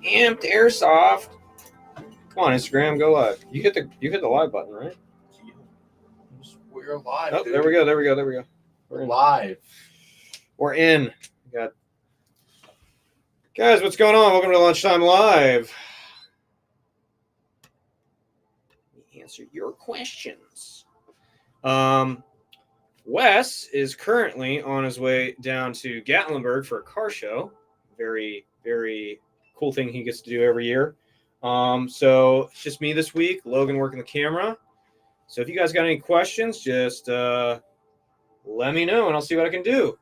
Amped Airsoft. Come on, Instagram, go live. You hit the live button, right? We're live. Oh, dude. there we go. We're live. We're in. We got guys. What's going on? Welcome to Lunchtime Live. Let me answer your questions. Wes is currently on his way down to Gatlinburg for a car show. Very, very cool thing he gets to do every year. So it's just me this week. Logan working the camera. So if you guys got any questions, just let me know and I'll see what I can do.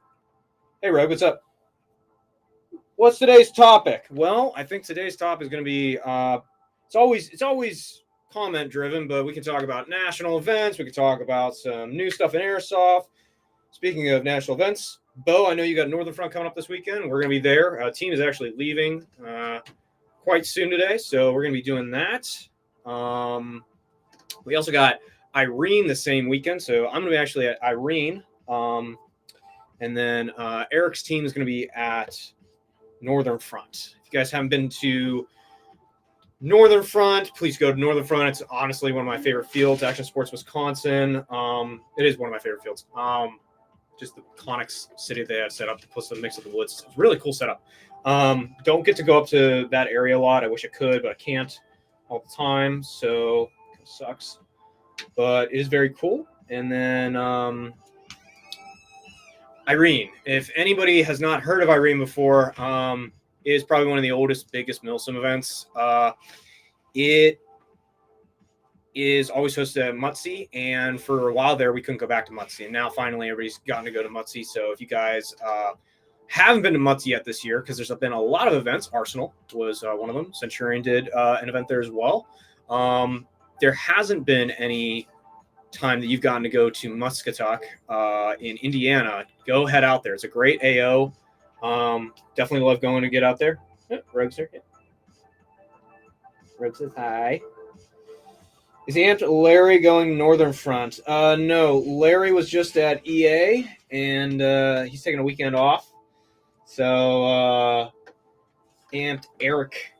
Hey, Rug, what's up? What's today's topic? Well, I think today's topic is going to be it's always comment driven, but we can talk about national events. We can talk about some new stuff in Airsoft. Speaking of national events, Bo, I know you got Northern Front coming up this weekend. We're going to be there. Team is actually leaving quite soon today, so we're going to be doing that. We also got Irene the same weekend, so I'm going to be actually at Irene. And then Eric's team is going to be at Northern Front. If you guys haven't been to Northern Front, please go to Northern Front. It's honestly one of my favorite fields, Action Sports Wisconsin. It is one of my favorite fields. Just the Connex city they had set up, plus the mix of the woods. It's a really cool setup. Don't get to go up to that area a lot. I wish I could, but I can't all the time, so it sucks. But it is very cool. And then Irene. If anybody has not heard of Irene before, it is probably one of the oldest, biggest Milsim events. It is always hosted at Mutzy, and for a while there, we couldn't go back to Mutzy. And now finally, everybody's gotten to go to Mutzy. So if you guys haven't been to Mutzy yet this year, because there's been a lot of events, Arsenal was one of them. Centurion did an event there as well. There hasn't been any time that you've gotten to go to Muscatatuck in Indiana. Go head out there. It's a great AO. Definitely love going to get out there. Rogue's here. Rogue says hi. Is the Aunt Larry going Northern Front? No, Larry was just at EA, and he's taking a weekend off. So Aunt Eric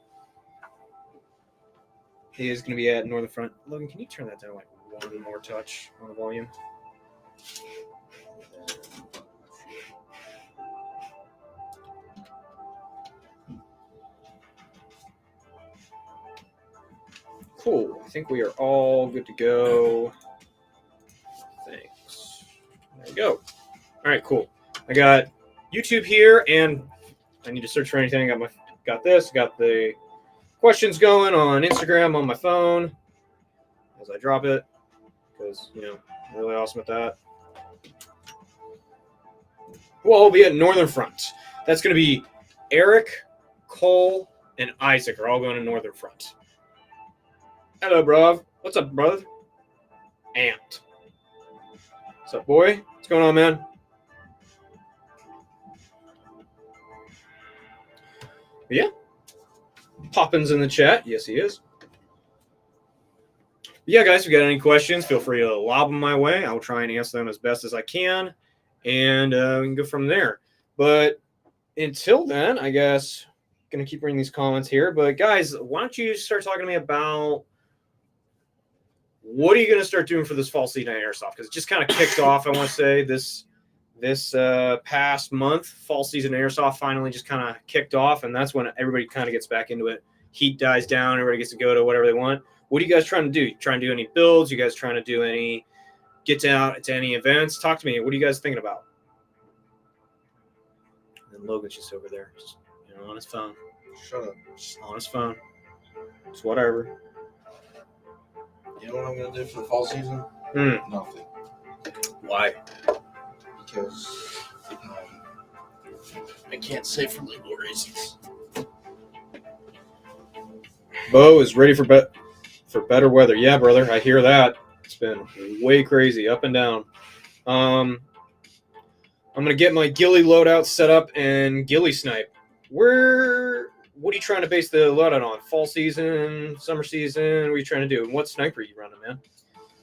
is going to be at Northern Front. Logan, can you turn that down like one more touch on the volume? Cool. I think we are all good to go. Thanks. There we go. All right, cool. I got YouTube here, and I need to search for anything. Got this. Got the questions going on Instagram on my phone as I drop it, because I'm really awesome at that. We'll be at Northern Front. That's going to be Eric, Cole, and Isaac are all going to Northern Front. Hello, bruv. What's up, brother? Amped. What's up, boy? What's going on, man? But yeah. Poppins in the chat. Yes, he is. But yeah, guys, if you got any questions, feel free to lob them my way. I will try and answer them as best as I can, and we can go from there. But until then, I guess I'm going to keep reading these comments here. But guys, why don't you start talking to me about what are you going to start doing for this fall season at Airsoft? Because it just kind of kicked off, I want to say, this past month. Fall season Airsoft finally just kind of kicked off, and that's when everybody kind of gets back into it. Heat dies down. Everybody gets to go to whatever they want. What are you guys trying to do? You trying to do any builds? You guys trying to do any get out to any events? Talk to me. What are you guys thinking about? And Logan's just over there, just, on his phone. Shut up. Just on his phone. It's whatever. You know what I'm going to do for the fall season? Nothing. Why? Because I can't say for legal reasons. Bo is ready for better weather. Yeah, brother, I hear that. It's been way crazy, up and down. I'm going to get my ghillie loadout set up and ghillie snipe. What are you trying to base the loadout on? Fall season, summer season? What are you trying to do? And what sniper are you running, man?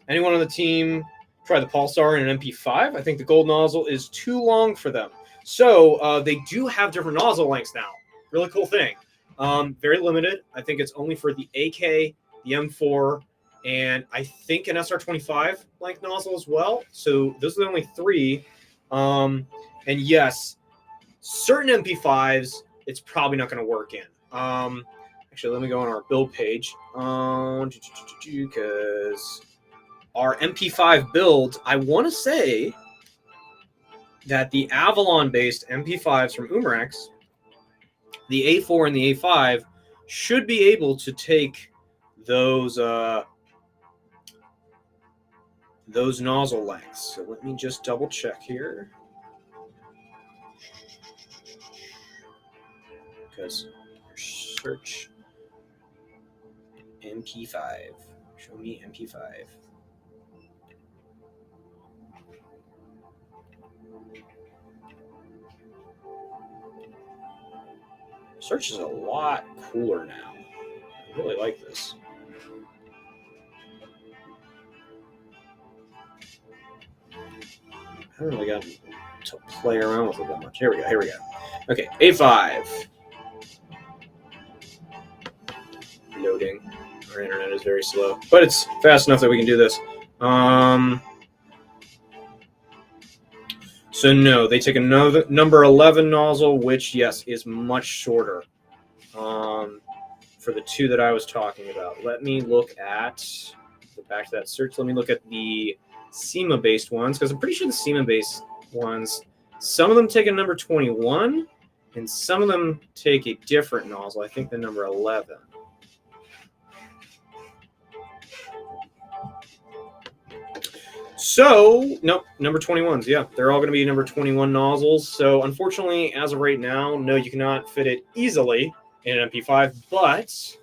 Anyone on the team try the Pulsar and an MP5? I think the gold nozzle is too long for them. So they do have different nozzle lengths now. Really cool thing. Very limited. I think it's only for the AK, the M4, and I think an SR25 length nozzle as well. So those are the only three. And yes, certain MP5s, it's probably not going to work in. Actually, let me go on our build page because our MP5 builds, I want to say that the Avalon-based MP5s from Umarex, the A4 and the A5, should be able to take those nozzle lengths. So let me just double check here. Because search MP5. Show me MP5. Search is a lot cooler now. I really like this. I haven't really gotten to play around with it that much. Here we go. Okay, A5. Loading. Our internet is very slow, but it's fast enough that we can do this. So no, they take another number 11 nozzle, which yes is much shorter. For the two that I was talking about, let me look at. Go back to that search. Let me look at the SEMA-based ones because I'm pretty sure the SEMA-based ones, some of them take a number 21, and some of them take a different nozzle. I think the number 11. So, nope, number 21s. Yeah, they're all going to be number 21 nozzles. So, unfortunately, as of right now, no, you cannot fit it easily in an MP5, but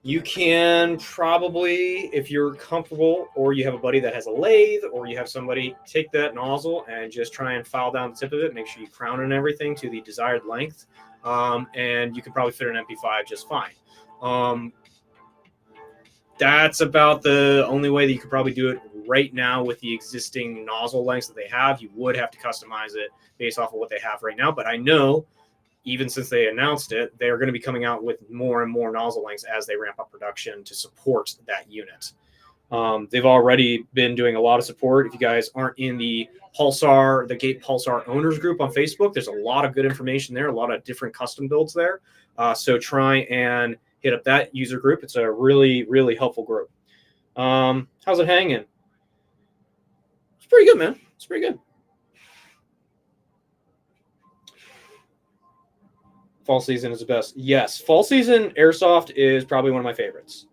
you can probably, if you're comfortable, or you have a buddy that has a lathe, or you have somebody, take that nozzle and just try and file down the tip of it. Make sure you crown it and everything to the desired length, and you can probably fit an MP5 just fine. That's about the only way that you could probably do it right now with the existing nozzle lengths that they have. You would have to customize it based off of what they have right now. But I know, even since they announced it, they're going to be coming out with more and more nozzle lengths as they ramp up production to support that unit. They've already been doing a lot of support. If you guys aren't in the Gate Pulsar owners group on Facebook, there's a lot of good information there, a lot of different custom builds there. So try and hit up that user group. It's a really, really helpful group. How's it hanging? It's pretty good, man. It's pretty good. Fall season is the best. Yes, fall season Airsoft is probably one of my favorites.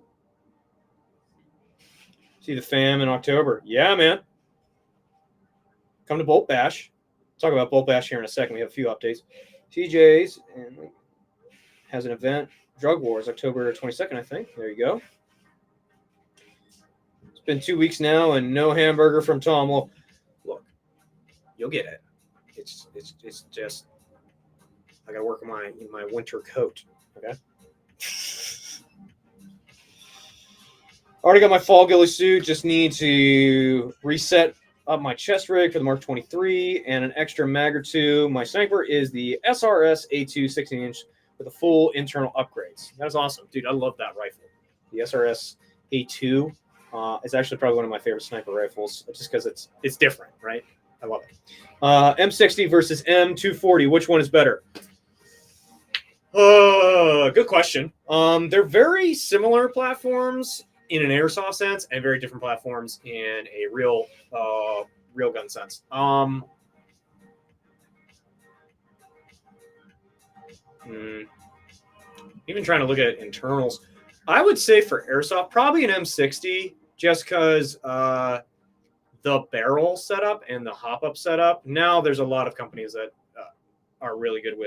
See the fam in October. Yeah, man. Come to Bolt Bash. Talk about Bolt Bash here in a second. We have a few updates. TJ's has an event. Drug Wars, October 22nd, I think. There you go. It's been 2 weeks now and no hamburger from Tom. Well, look, you'll get it. It's just I gotta work on my winter coat. Okay. Already got my fall ghillie suit. Just need to reset up my chest rig for the Mark 23 and an extra mag or two. My sniper is the SRS A2 16-inch with a full internal upgrades. That is awesome, dude. I love that rifle. The SRS A2 is actually probably one of my favorite sniper rifles, just because it's different, right? I love it. M60 versus M240. Which one is better? Good question. They're very similar platforms in an airsoft sense, and very different platforms in a real gun sense. Even trying to look at internals, I would say for airsoft, probably an M60, just because the barrel setup and the hop-up setup. Now there's a lot of companies that are really good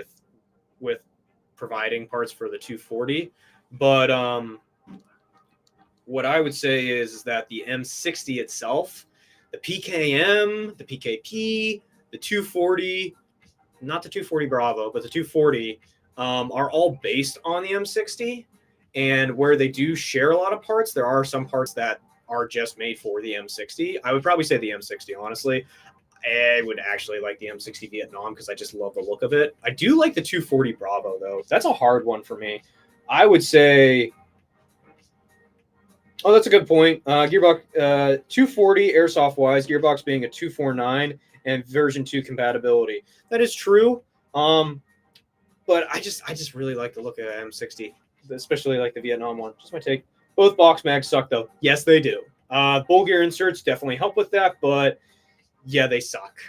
with providing parts for the 240, but what I would say is that the M60 itself, the PKM, the PKP, the 240, not the 240 Bravo, but the 240 are all based on the M60. And where they do share a lot of parts, there are some parts that are just made for the M60. I would probably say the M60, honestly. I would actually like the M60 Vietnam because I just love the look of it. I do like the 240 Bravo, though. That's a hard one for me. I would say... Oh, that's a good point. Gearbox 240 airsoft-wise, Gearbox being a 249 and version 2 compatibility. That is true. But I just really like the look of M60, especially like the Vietnam one. Just my take. Both box mags suck, though. Yes, they do. Bull gear inserts definitely help with that, but yeah, they suck.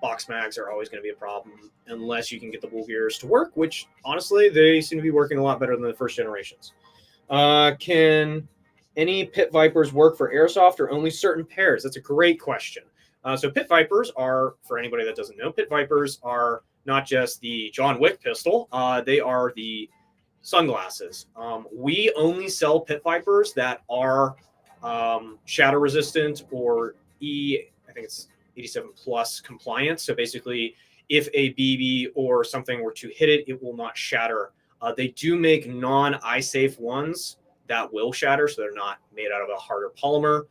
Box mags are always going to be a problem unless you can get the bull gears to work, which honestly, they seem to be working a lot better than the first generations. Can any Pit Vipers work for airsoft or only certain pairs? That's a great question. So Pit Vipers are, for anybody that doesn't know, Pit Vipers are not just the John Wick pistol. They are the sunglasses. We only sell Pit Vipers that are shatter resistant or I think it's 87 plus compliant. So basically, if a BB or something were to hit it, it will not shatter. They do make non-eye safe ones that will shatter, so they're not made out of a harder polymer.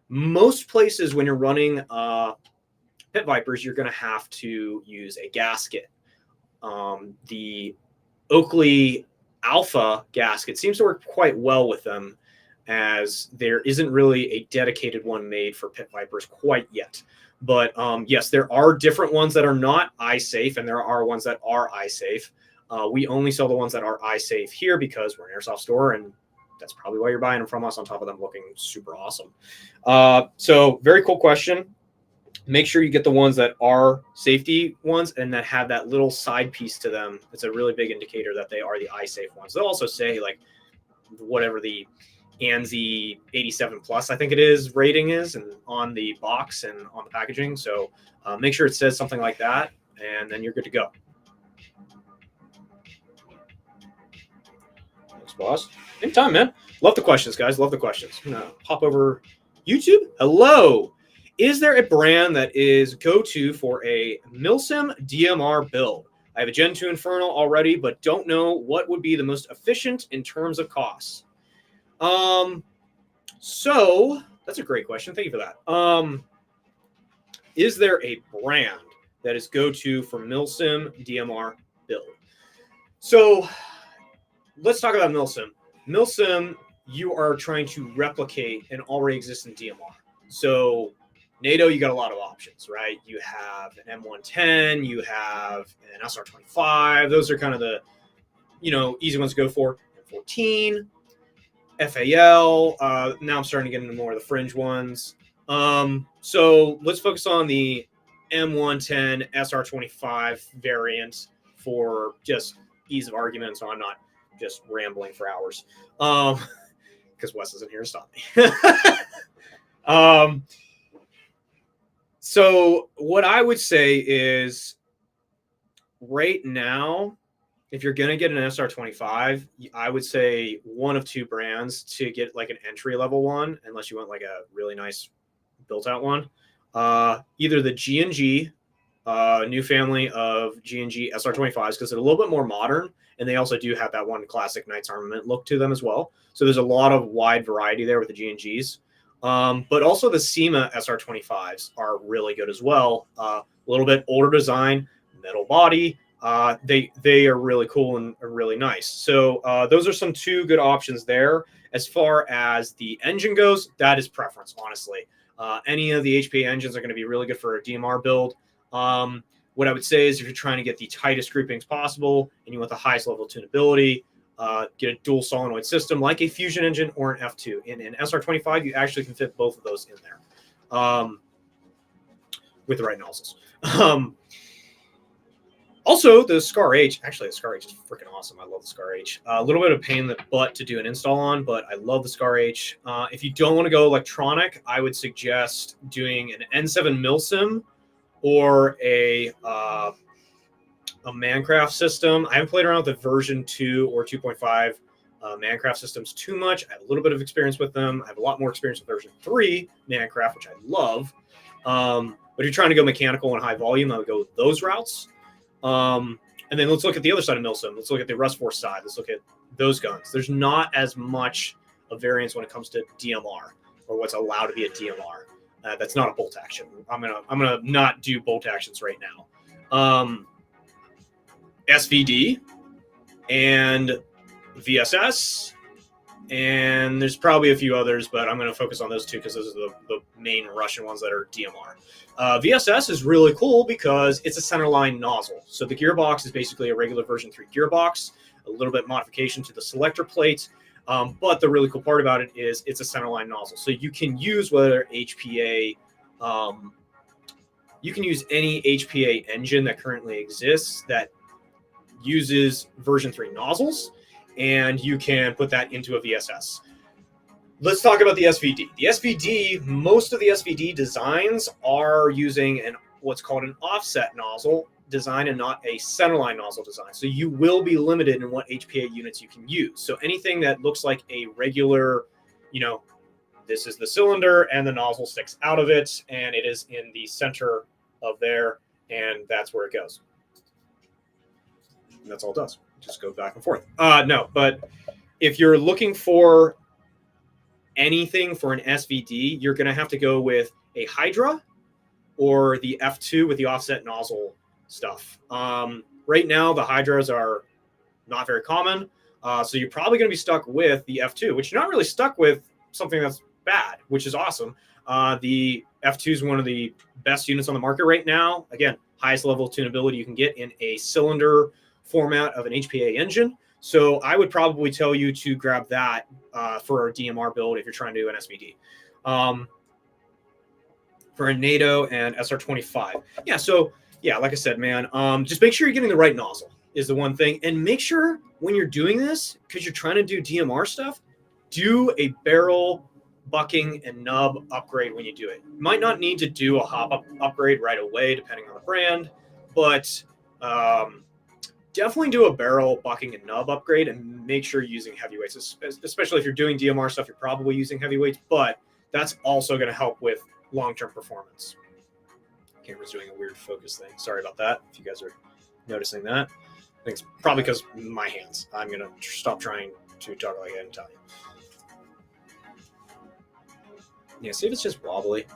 Most places when you're running Pit Vipers, you're going to have to use a gasket. The Oakley Alpha gasket seems to work quite well with them, as there isn't really a dedicated one made for Pit Vipers quite yet. But yes, there are different ones that are not eye safe, and there are ones that are eye safe. We only sell the ones that are eye safe here because we're an airsoft store, and that's probably why you're buying them from us, on top of them looking super awesome. So very cool question. Make sure you get the ones that are safety ones and that have that little side piece to them. It's a really big indicator that they are the eye safe ones. They'll also say like whatever the ANSI 87 plus, I think it is, rating is, and on the box and on the packaging. So make sure it says something like that, and then you're good to go. Thanks, boss. Anytime, man. Love the questions, guys. Love the questions. I'm gonna pop over YouTube. Hello. Is there a brand that is go-to for a Milsim DMR build? I have a Gen 2 Infernal already, but don't know what would be the most efficient in terms of costs. So that's a great question. Thank you for that. Is there a brand that is go-to for Milsim DMR build? So let's talk about Milsim. Milsim, you are trying to replicate an already existing DMR. So NATO, you got a lot of options, right? You have an M110, you have an SR25. Those are kind of the, easy ones to go for. M14, FAL. Now I'm starting to get into more of the fringe ones. So let's focus on the M110 SR25 variant for just ease of argument, so I'm not just rambling for hours. Because Wes isn't here to stop me. So what I would say is right now, if you're going to get an SR25, I would say one of two brands to get like an entry level one, unless you want like a really nice built out one. Either the G&G, new family of G&G SR25s, because they're a little bit more modern, and they also do have that one classic Knights Armament look to them as well. So there's a lot of wide variety there with the G&Gs. But also the SEMA SR25s are really good as well. A little bit older design, metal body. They are really cool and are really nice. So those are some two good options there. As far as the engine goes, that is preference, honestly. Any of the HPA engines are going to be really good for a DMR build. What I would say is if you're trying to get the tightest groupings possible and you want the highest level of tunability, get a dual solenoid system like a Fusion engine or an F2. In an SR25, you actually can fit both of those in there with the right nozzles. Also, the Scar H. Actually, the Scar H is freaking awesome. I love the Scar H. A little bit of pain in the butt to do an install on, but I love the Scar H. If you don't want to go electronic, I would suggest doing an N7 Milsim or a Mancraft system. I haven't played around with the version 2 or 2.5 Mancraft systems too much. I have a little bit of experience with them. I have a lot more experience with version 3 Mancraft, which I love. But if you're trying to go mechanical and high volume, I would go with those routes. And then let's look at the other side of Milsim. Let's look at the Rust Force side. Let's look at those guns. There's not as much of variance when it comes to DMR or what's allowed to be a DMR. That's not a bolt action. I'm gonna not do bolt actions right now. SVD and VSS, and there's probably a few others, but I'm going to focus on those two because those are the main Russian ones that are DMR. VSS is really cool because it's a centerline nozzle. So the gearbox is basically a regular version 3 gearbox, a little bit modification to the selector plate. But the really cool part about it is it's a centerline nozzle. So you can use whether HPA, you can use any HPA engine that currently exists that uses version 3 nozzles, and you can put that into a VSS. Let's talk about the SVD. The SVD, most of the SVD designs are using what's called an offset nozzle design and not a centerline nozzle design. So you will be limited in what HPA units you can use. So anything that looks like a regular, this is the cylinder and the nozzle sticks out of it and it is in the center of there, and that's where it goes. And that's all it does. Just go back and forth. No, but if you're looking for anything for an SVD, you're going to have to go with a Hydra or the F2 with the offset nozzle stuff. Right now, the Hydras are not very common. So you're probably going to be stuck with the F2, which you're not really stuck with something that's bad, which is awesome. The F2 is one of the best units on the market right now. Again, highest level of tunability you can get in a cylinder format of an HPA engine. So I would probably tell you to grab that for a DMR build if you're trying to do an SVD. For a NATO and SR25. Like I said, man, just make sure you're getting the right nozzle is the one thing. And make sure when you're doing this, because you're trying to do DMR stuff, do a barrel bucking and nub upgrade when you do it. You might not need to do a hop-up upgrade right away, depending on the brand, but definitely do a barrel bucking and nub upgrade and make sure you're using heavyweights, especially if you're doing DMR stuff, you're probably using heavyweights, but that's also going to help with long-term performance. Camera's doing a weird focus thing. Sorry about that. If you guys are noticing that, I think it's probably because my hands. I'm going to stop trying to talk like I didn't tell you. Yeah, see if it's just wobbly.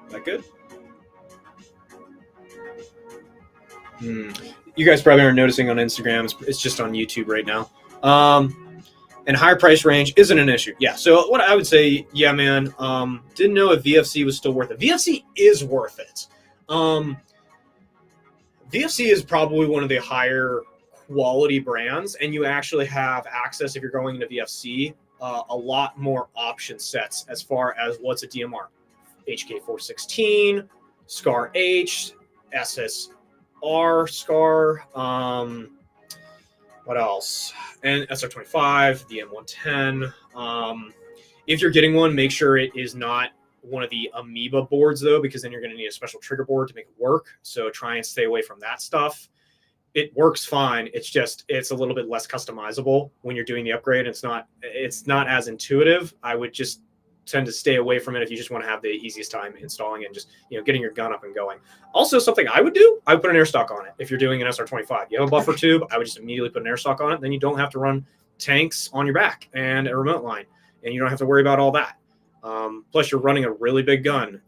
Is that good? You guys probably aren't noticing on Instagram. It's just on YouTube right now. And higher price range isn't an issue. Yeah, so what I would say, yeah, man, didn't know if VFC was still worth it. VFC is worth it. VFC is probably one of the higher quality brands, and you actually have access, if you're going into VFC, a lot more option sets as far as what's a DMR. HK416, SCAR H, SSR SCAR, what else? And SR25, the M110. If you're getting one, make sure it is not one of the Amoeba boards, though, because then you're going to need a special trigger board to make it work. So try and stay away from that stuff. It works fine. It's just it's a little bit less customizable when you're doing the upgrade. It's not as intuitive. I would just tend to stay away from it if you just want to have the easiest time installing it and just getting your gun up and going. Also, something I would do, I would put an air stock on it. If you're doing an SR25, you have a buffer tube, I would just immediately put an air stock on it. Then you don't have to run tanks on your back and a remote line, and you don't have to worry about all that. Plus, you're running a really big gun.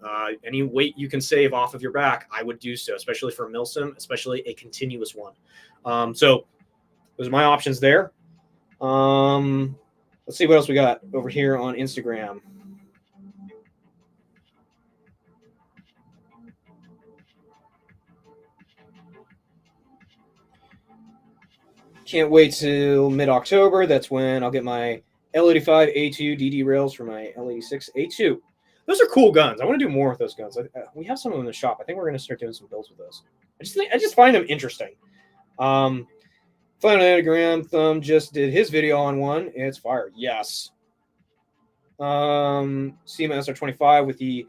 Any weight you can save off of your back, I would do so, especially for a milsim, especially a continuous one. So those are my options there. Let's see what else we got over here on Instagram. Can't wait till mid-October. That's when I'll get my L85 A2 DD rails for my L86 A2. Those are cool guns. I want to do more with those guns. We have some of them in the shop. I think we're going to start doing some builds with those. I just find them interesting. Final Anagram Thumb just did his video on one. It's fire. Yes. SEMA SR25 with the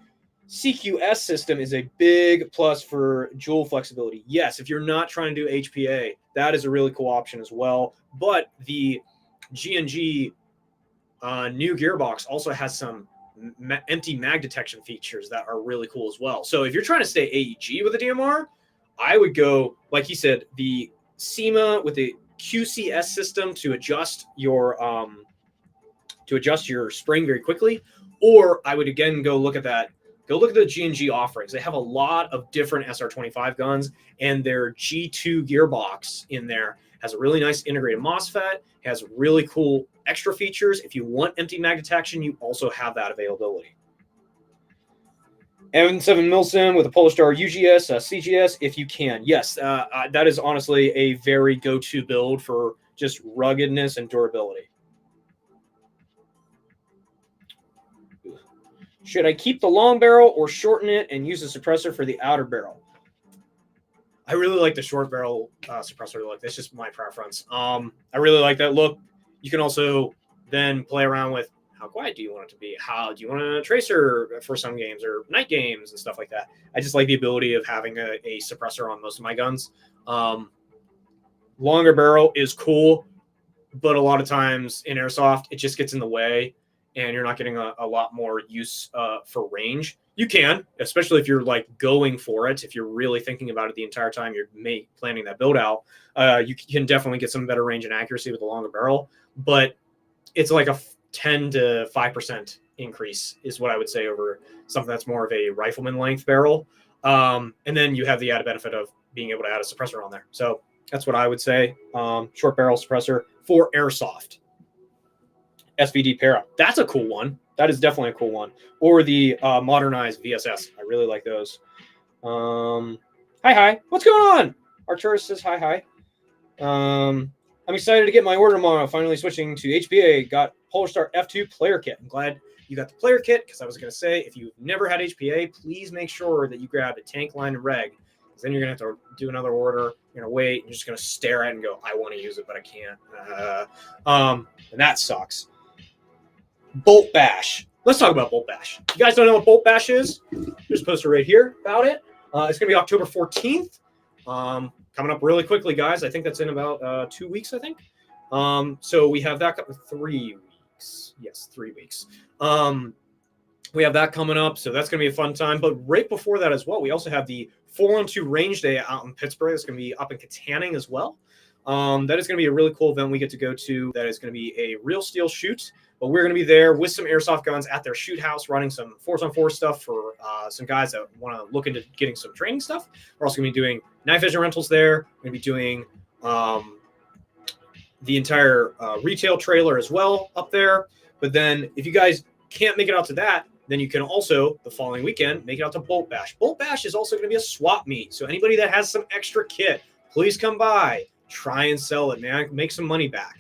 CQS system is a big plus for jewel flexibility. Yes, if you're not trying to do HPA, that is a really cool option as well. But the G&G new gearbox also has some empty mag detection features that are really cool as well. So if you're trying to stay AEG with a DMR, I would go, like he said, the SEMA with the QCS system to adjust your spring very quickly, Or I would again go look at that. Go look at the G&G offerings. They have a lot of different SR25 guns, and their G2 gearbox in there has a really nice integrated MOSFET, has really cool extra features. If you want empty mag detection, you also have that availability. M7 Milsim with a Polestar UGS, CGS, if you can. Yes, that is honestly a very go-to build for just ruggedness and durability. Should I keep the long barrel or shorten it and use a suppressor for the outer barrel? I really like the short barrel suppressor look. That's just my preference. I really like that look. You can also then play around with how quiet do you want it to be? How do you want a tracer for some games or night games and stuff like that? I just like the ability of having a suppressor on most of my guns. Longer barrel is cool, but a lot of times in Airsoft, it just gets in the way and you're not getting a lot more use for range. You can, especially if you're like going for it. If you're really thinking about it the entire time you're planning that build out, you can definitely get some better range and accuracy with a longer barrel. But it's like a 10 to 5% increase is what I would say over something that's more of a rifleman length barrel. And then you have the added benefit of being able to add a suppressor on there. So that's what I would say. Short barrel suppressor for Airsoft. SVD Para. That's a cool one. That is definitely a cool one. Or the modernized VSS. I really like those. Hi. What's going on? Arturus says hi. I'm excited to get my order tomorrow. Finally switching to HPA. Got Polestar F2 player kit. I'm glad you got the player kit because I was going to say if you've never had HPA, please make sure that you grab a tank line and reg. Because then you're going to have to do another order. You're going to wait. You're just going to stare at it and go, I want to use it, but I can't. And that sucks. Bolt Bash. Let's talk about Bolt Bash. You guys don't know what Bolt Bash is? There's a poster right here about it. It's going to be October 14th. Coming up really quickly, guys. I think that's in about 2 weeks, I think. So we have that 3 weeks. Yes, 3 weeks. We have that coming up, so that's going to be a fun time. But right before that as well, we also have the 4-on-2 Range Day out in Pittsburgh. It's going to be up in Katanning as well. That is going to be a really cool event we get to go to. That is going to be a real steel shoot. But we're going to be there with some Airsoft guns at their shoot house, running some 4-on-4 stuff for some guys that want to look into getting some training stuff. We're also going to be doing night vision rentals there. We're going to be doing the entire retail trailer as well up there. But then if you guys can't make it out to that, then you can also, the following weekend, make it out to Bolt Bash. Bolt Bash is also going to be a swap meet. So anybody that has some extra kit, please come by. Try and sell it, man. Make some money back.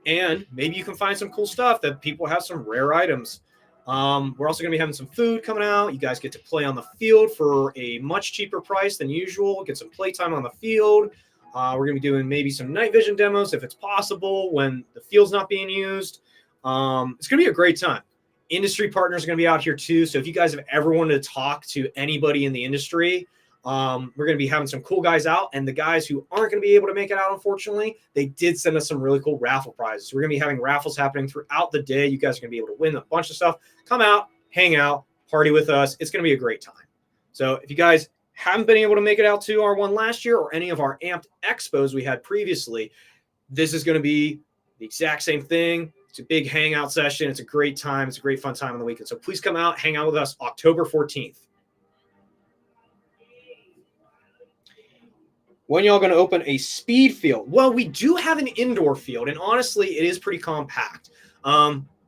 And maybe you can find some cool stuff that people have some rare items. We're also going to be having some food coming out. You guys get to play on the field for a much cheaper price than usual. Get some playtime on the field. We're going to be doing maybe some night vision demos if it's possible when the field's not being used. It's going to be a great time. Industry partners are going to be out here too. So if you guys have ever wanted to talk to anybody in the industry, we're going to be having some cool guys out, and the guys who aren't going to be able to make it out, unfortunately, they did send us some really cool raffle prizes. So we're going to be having raffles happening throughout the day. You guys are going to be able to win a bunch of stuff. Come out, hang out, party with us. It's going to be a great time. So if you guys haven't been able to make it out to our one last year or any of our amped expos we had previously, this is going to be the exact same thing. It's a big hangout session. It's a great time. It's a great fun time on the weekend. So please come out, hang out with us October 14th. When y'all going to open a speed field? Well, we do have an indoor field, and honestly, it is pretty compact.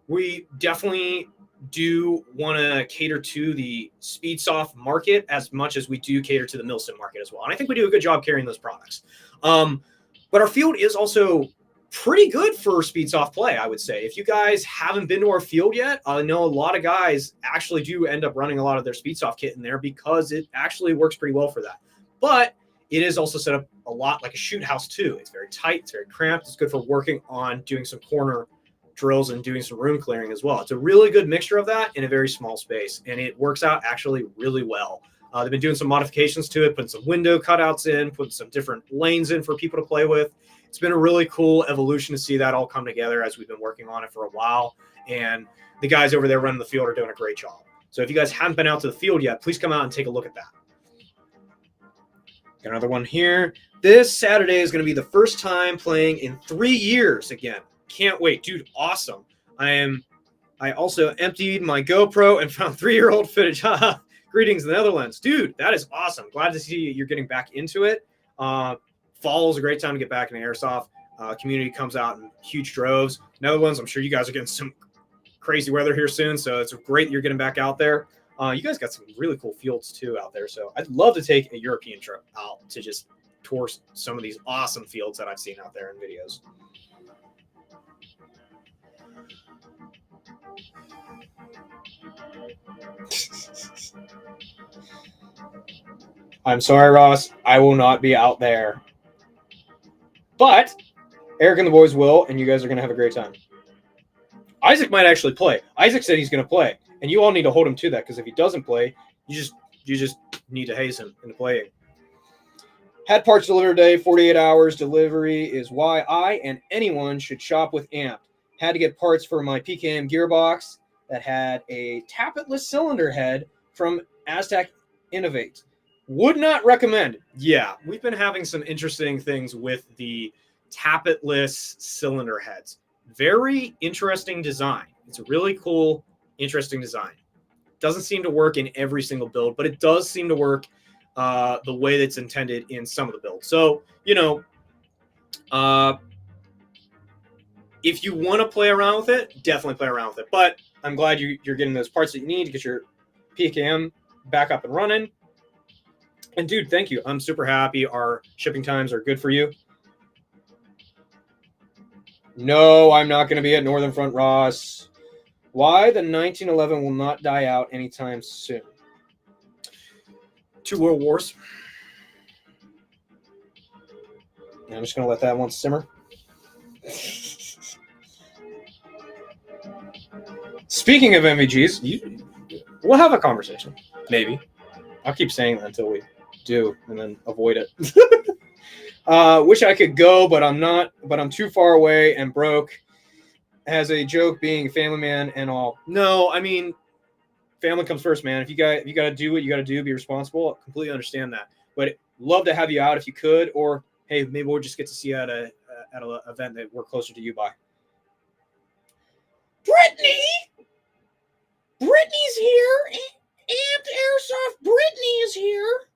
We definitely do want to cater to the Speedsoft market as much as we do cater to the Milsim market as well. And I think we do a good job carrying those products. But our field is also pretty good for Speedsoft play, I would say. If you guys haven't been to our field yet, I know a lot of guys actually do end up running a lot of their Speedsoft kit in there because it actually works pretty well for that. But it is also set up a lot like a shoot house too. It's very tight, it's very cramped. It's good for working on doing some corner drills and doing some room clearing as well. It's a really good mixture of that in a very small space, and it works out actually really well. They've been doing some modifications to it, putting some window cutouts in, putting some different lanes in for people to play with. It's been a really cool evolution to see that all come together as we've been working on it for a while, and the guys over there running the field are doing a great job. So if you guys haven't been out to the field yet, please come out and take a look at that. Got another one here. This Saturday is going to be the first time playing in 3 years again. Can't wait. Dude, awesome. I I also emptied my GoPro and found 3-year-old footage. Greetings, the Netherlands. Dude, that is awesome. Glad to see you're getting back into it. Fall is a great time to get back into Airsoft. Community comes out in huge droves. Netherlands, I'm sure you guys are getting some crazy weather here soon, so it's great you're getting back out there. You guys got some really cool fields too out there, so I'd love to take a European trip out to just tour some of these awesome fields that I've seen out there in videos. I'm sorry, Ross. I will not be out there. But Eric and the boys will, and you guys are going to have a great time. Isaac might actually play. Isaac said he's going to play, and you all need to hold him to that, because if he doesn't play, you just need to haze him into playing. Had parts delivered today, 48 hours. Delivery is why I and anyone should shop with Amp. Had to get parts for my PKM gearbox that had a tappetless cylinder head from Aztec Innovate. Would not recommend. Yeah, we've been having some interesting things with the tappetless cylinder heads. Very interesting design. It's a really cool, interesting design. Doesn't seem to work in every single build, but it does seem to work the way that's intended in some of the builds. So, you know, if you want to play around with it, definitely play around with it. But I'm glad you're getting those parts that you need to get your PKM back up and running. And dude, thank you. I'm super happy. Our shipping times are good for you. No, I'm not going to be at Northern Front, Ross. Why the 1911 will not die out anytime soon? 2 world wars. And I'm just going to let that one simmer. Speaking of MVGs, we'll have a conversation. Maybe. I'll keep saying that until we do, and then avoid it. Wish I could go, but I'm not. But I'm too far away and broke. As a joke, being a family man and all. No, I mean, family comes first, man. If you got to do what you got to do, be responsible. I completely understand that. But love to have you out if you could, or hey, maybe we'll just get to see you at an event that we're closer to you by. Brittany, Brittany's here. Amped Airsoft Brittany is here.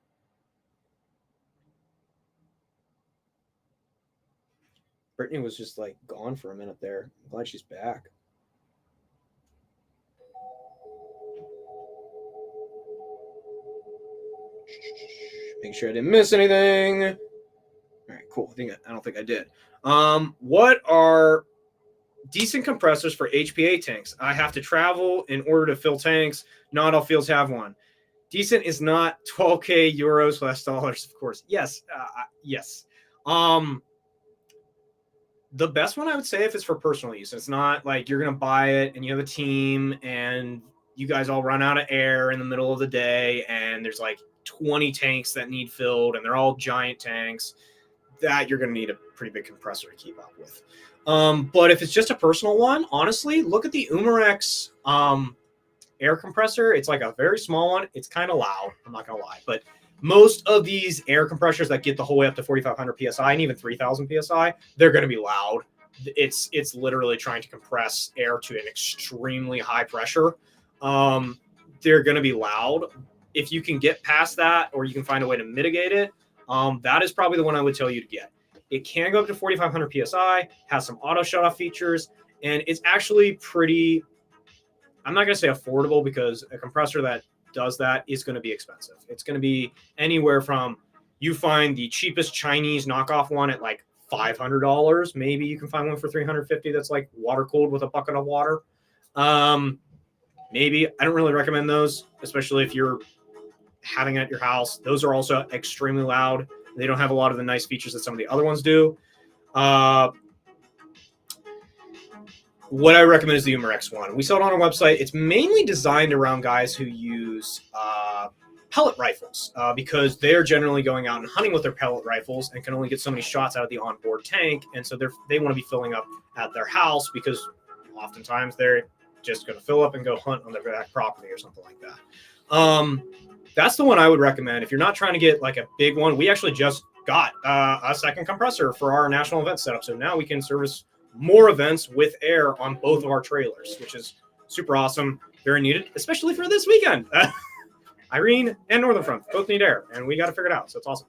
Brittany was just like gone for a minute there. I'm glad she's back. Make sure I didn't miss anything. All right, cool. I don't think I did. What are decent compressors for HPA tanks? I have to travel in order to fill tanks. Not all fields have one. Decent is not 12K euros less dollars, of course. Yes, yes. The best one I would say if it's for personal use. It's not like you're gonna buy it and you have a team and you guys all run out of air in the middle of the day and there's like 20 tanks that need filled and they're all giant tanks. That you're gonna need a pretty big compressor to keep up with. But if it's just a personal one, honestly, look at the Umarex air compressor. It's like a very small one. It's kind of loud. I'm not gonna lie, but most of these air compressors that get the whole way up to 4,500 psi and even 3,000 psi, they're going to be loud. It's literally trying to compress air to an extremely high pressure. They're going to be loud. If you can get past that, or you can find a way to mitigate it, that is probably the one I would tell you to get. It can go up to 4,500 psi, has some auto shut-off features, and it's actually pretty. I'm not going to say affordable because a compressor that does that is going to be expensive. It's going to be anywhere from, you find the cheapest Chinese knockoff one at like $500. Maybe you can find one for $350 that's like water cooled with a bucket of water. Maybe. I don't really recommend those, especially if you're having it at your house. Those are also extremely loud. They don't have a lot of the nice features that some of the other ones do. What I recommend is the Umarex one. We sell it on our website. It's mainly designed around guys who use pellet rifles because they're generally going out and hunting with their pellet rifles and can only get so many shots out of the onboard tank. And so they want to be filling up at their house because oftentimes they're just going to fill up and go hunt on their back property or something like that. That's the one I would recommend. If you're not trying to get like a big one, we actually just got a second compressor for our national event setup. So now we can service more events with air on both of our trailers, which is super awesome, very needed, especially for this weekend. Irene and Northern Front both need air, and we got to figure it out. So it's awesome.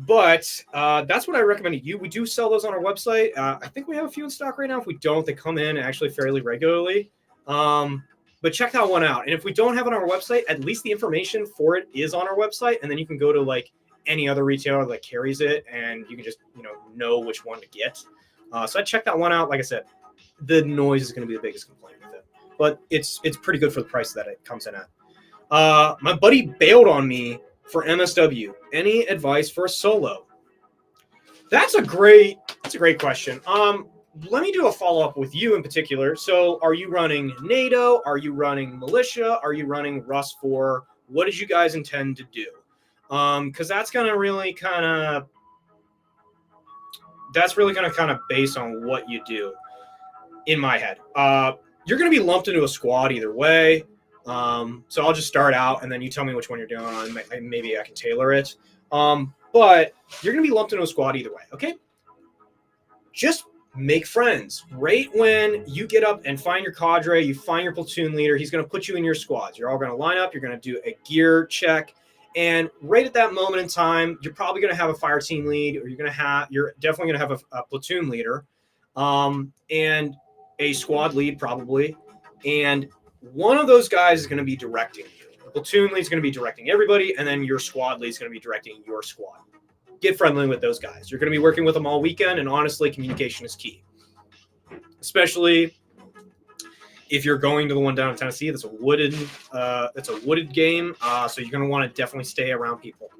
But that's what I recommend to you. We do sell those on our website. I think we have a few in stock right now. If we don't, they come in actually fairly regularly. But check that one out. And if we don't have it on our website, at least the information for it is on our website. And then you can go to like any other retailer that carries it, and you can just know which one to get. So I check that one out. Like I said, the noise is going to be the biggest complaint with it, but it's pretty good for the price that it comes in at. My buddy bailed on me for MSW. Any advice for a solo? That's a great question. Let me do a follow-up with you in particular. So are you running NATO? Are you running militia? Are you running Rust 4? What did you guys intend to do? Because that's going to really kind of base on what you do in my head. You're going to be lumped into a squad either way. So I'll just start out, and then you tell me which one you're doing, and maybe I can tailor it. But you're going to be lumped into a squad either way, okay? Just make friends. Right when you get up and find your cadre, you find your platoon leader, he's going to put you in your squads. You're all going to line up. You're going to do a gear check. And right at that moment in time, you're probably going to have a fire team lead, or you're definitely going to have a platoon leader, and a squad lead probably. And one of those guys is going to be directing you. The platoon lead is going to be directing everybody, and then your squad lead is going to be directing your squad. Get friendly with those guys. You're going to be working with them all weekend, and honestly, communication is key. Especially if you're going to the one down in Tennessee, that's a wooded game, so you're going to want to definitely stay around people.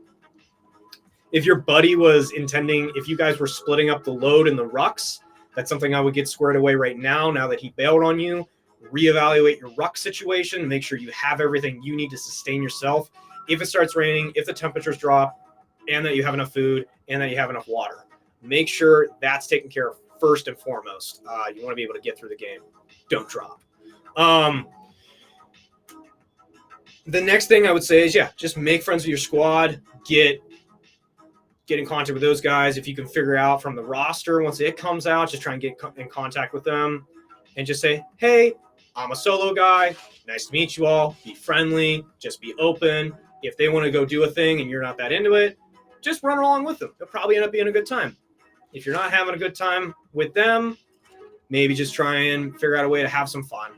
If your buddy if you guys were splitting up the load in the rucks, that's something I would get squared away right now that he bailed on you. Reevaluate your ruck situation, make sure you have everything you need to sustain yourself. If it starts raining, if the temperatures drop, and that you have enough food, and that you have enough water. Make sure that's taken care of first and foremost. You want to be able to get through the game. Don't drop. The next thing I would say is, just make friends with your squad. Get in contact with those guys. If you can figure out from the roster, once it comes out, just try and get in contact with them and just say, hey, I'm a solo guy. Nice to meet you all. Be friendly. Just be open. If they want to go do a thing and you're not that into it, just run along with them. They'll probably end up being a good time. If you're not having a good time with them, maybe just try and figure out a way to have some fun.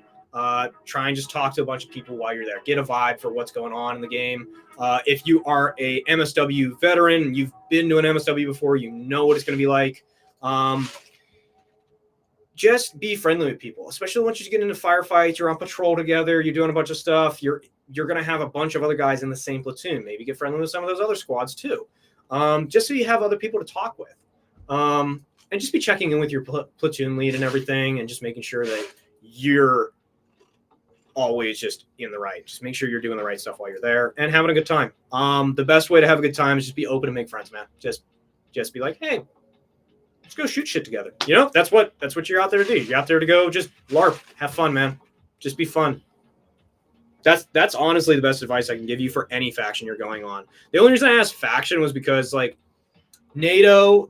Try and just talk to a bunch of people while you're there. Get a vibe for what's going on in the game. If you are a MSW veteran, you've been to an MSW before, you know what it's going to be like. Just be friendly with people, especially once you get into firefights, you're on patrol together, you're doing a bunch of stuff. You're going to have a bunch of other guys in the same platoon. Maybe get friendly with some of those other squads too. Just so you have other people to talk with. And just be checking in with your platoon lead and everything, and just making sure that you're always just in the right. Just make sure you're doing the right stuff while you're there and having a good time. The best way to have a good time is just be open and make friends, man. Just be like, hey, let's go shoot shit together. That's what you're out there to do. You're out there to go just LARP, have fun, man. Just be fun. That's honestly the best advice I can give you for any faction you're going on. The only reason I asked faction was because like NATO,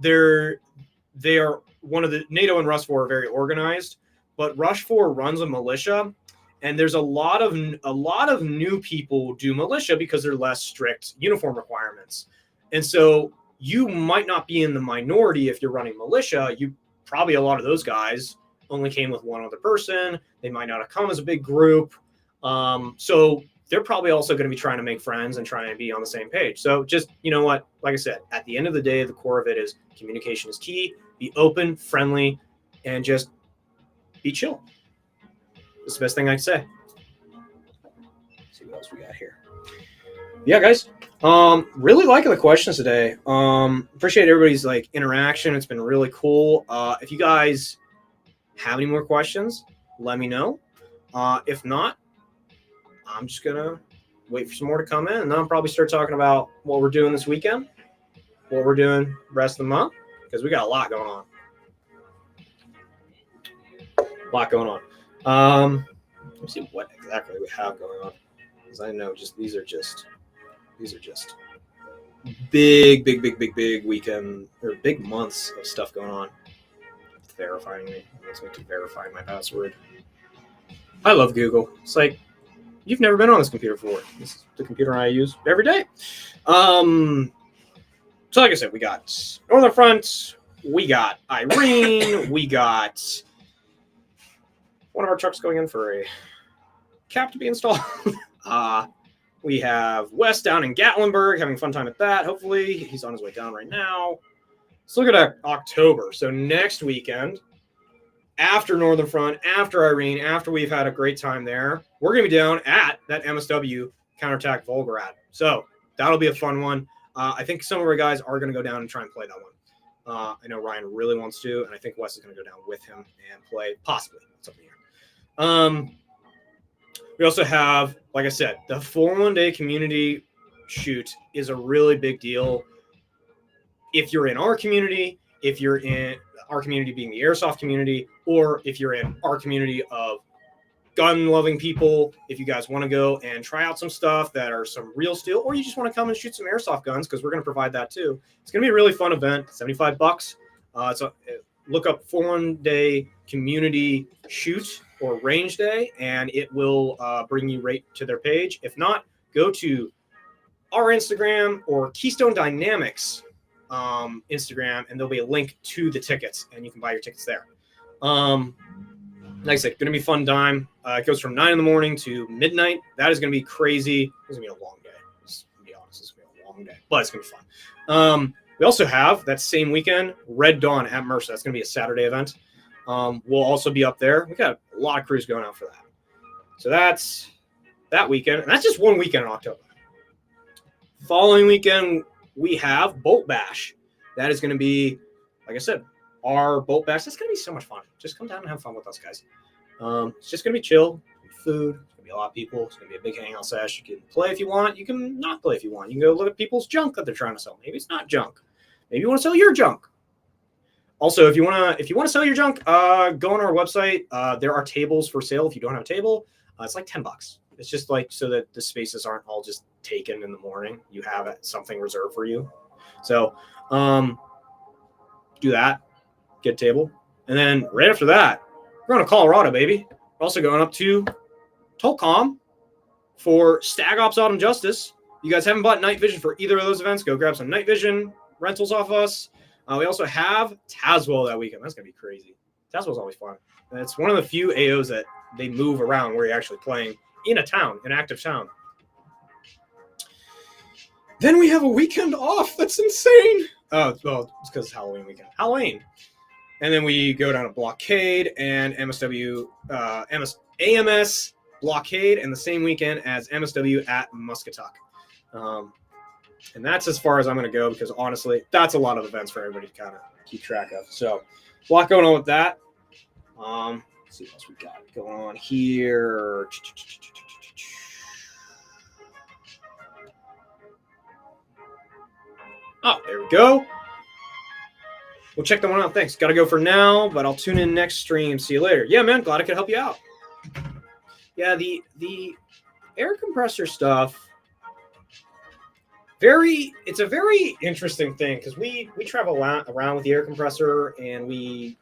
they are one of the NATO and Rush 4 are very organized, but Rush 4 runs a militia, and there's a lot of new people do militia because they're less strict uniform requirements. And so you might not be in the minority if you're running militia. You probably, a lot of those guys only came with one other person. They might not have come as a big group. So they're probably also going to be trying to make friends and trying to be on the same page. So just, you know what, like I said, at the end of the day, the core of it is communication is key. Be open, friendly, and just be chill. That's the best thing I can say. Let's see what else we got here. Yeah, guys. Really liking the questions today. Appreciate everybody's like interaction. It's been really cool. If you guys have any more questions, let me know. If not, I'm just gonna wait for some more to come in, and then I'll probably start talking about what we're doing this weekend, what we're doing the rest of the month, because we got a lot going on. Let me see what exactly we have going on, because I know these are just big weekend or big months of stuff going on. It's verifying me. It wants me to verify my password. I love Google. It's like, you've never been on this computer before. This is the computer I use every day. So like I said, we got Northern Front, we got Irene, we got one of our trucks going in for a cap to be installed. We have Wes down in Gatlinburg having a fun time at that. Hopefully, he's on his way down right now. Let's look at October. So next weekend, after Northern Front, after Irene, after we've had a great time there, we're going to be down at that MSW Counterattack Volgograd. So that'll be a fun one. I think some of our guys are going to go down and try and play that one. I know Ryan really wants to, and I think Wes is going to go down with him and play, possibly. Something here. We also have, like I said, the 4-1-day community shoot is a really big deal. If you're in our community, if you're in our community being the Airsoft community, or if you're in our community of gun-loving people, if you guys want to go and try out some stuff that are some real steel, or you just want to come and shoot some Airsoft guns, because we're going to provide that too. It's going to be a really fun event, $75. So look up 4-1-day community shoot or range day, and it will bring you right to their page. If not, go to our Instagram or Keystone Dynamics Instagram, and there'll be a link to the tickets, and you can buy your tickets there. Like I said, going to be a fun time. It goes from 9 in the morning to midnight. That is going to be crazy. It's going to be a long day. Just to be honest, it's going to be a long day, but it's going to be fun. We also have that same weekend, Red Dawn at Mercer. That's going to be a Saturday event. We'll also be up there. We got a lot of crews going out for that. So that's that weekend. And that's just one weekend in October. Following weekend, we have Bolt Bash. That is going to be, like I said, our Bolt Bash. That's going to be so much fun. Just come down and have fun with us, guys. It's just going to be chill. Food. It's going to be a lot of people. It's going to be a big hangout sesh. You can play if you want. You can not play if you want. You can go look at people's junk that they're trying to sell. Maybe it's not junk. Maybe you want to sell your junk. Also, if you want to sell your junk, go on our website. There are tables for sale if you don't have a table. It's like $10. It's just like so that the spaces aren't all just taken in the morning. You have something reserved for you. So do that. Get a table. And then right after that, we're going to Colorado, baby. We're also going up to Tolcom for Stag Ops Autumn Justice. You guys haven't bought night vision for either of those events, go grab some night vision rentals off us. We also have Tazwell that weekend. That's going to be crazy. Tazwell's always fun. And it's one of the few AOs that they move around where you're actually playing in a town, an active town. Then we have a weekend off. That's insane. Oh, well, it's because it's Halloween weekend. Halloween. And then we go down to Blockade and MSW, AMS Blockade, and the same weekend as MSW at Muscatuck. And that's as far as I'm going to go because, honestly, that's a lot of events for everybody to kind of keep track of. So, a lot going on with that. Let's see what else we got going on here. Oh, there we go. We'll check that one out. Thanks. Got to go for now, but I'll tune in next stream. See you later. Yeah, man. Glad I could help you out. Yeah, the air compressor stuff. It's a very interesting thing because we travel around with the air compressor, and we're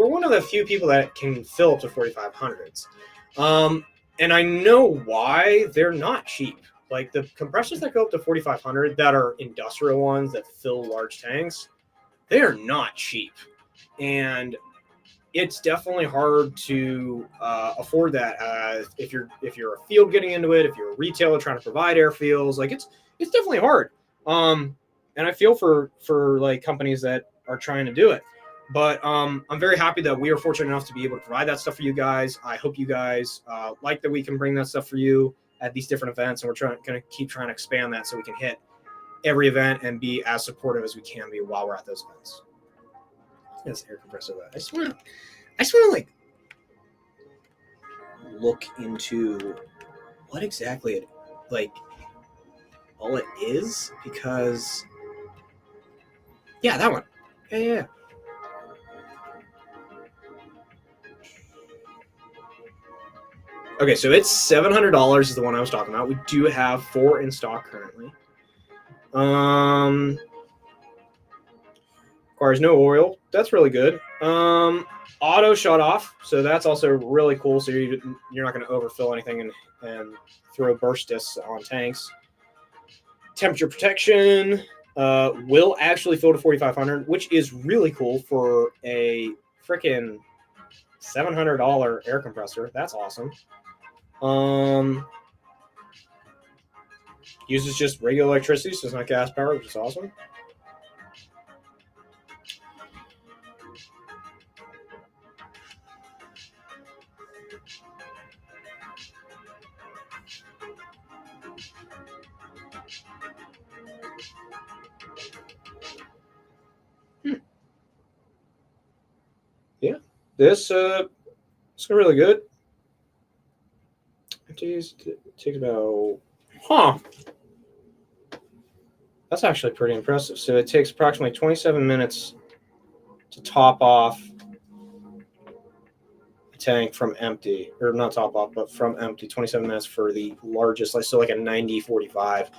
one of the few people that can fill up to 4500s. And I know why. They're not cheap. Like the compressors that go up to 4500 that are industrial ones that fill large tanks, they are not cheap. And it's definitely hard to afford that if you're a field getting into it, if you're a retailer trying to provide airfields, like it's definitely hard. And I feel for like companies that are trying to do it. But I'm very happy that we are fortunate enough to be able to provide that stuff for you guys. I hope you guys like that we can bring that stuff for you at these different events, and we're going to keep trying to expand that so we can hit every event and be as supportive as we can be while we're at those events. Yes, air compressor. I just want to like look into what exactly it like all it is, because yeah, that one. Yeah. Okay, so it's $700 is the one I was talking about. We do have 4 in stock currently. Requires no oil. That's really good. Auto shut off, so that's also really cool. So you're not going to overfill anything and throw burst discs on tanks. Temperature protection will actually fill to 4,500, which is really cool for a freaking $700 air compressor. That's awesome. Uses just regular electricity, so it's not gas powered, which is awesome. Yeah, this it's really good. It takes about, that's actually pretty impressive. So it takes approximately 27 minutes to top off a tank from empty, or not top off, but from empty. 27 minutes for the largest, like a 90-45.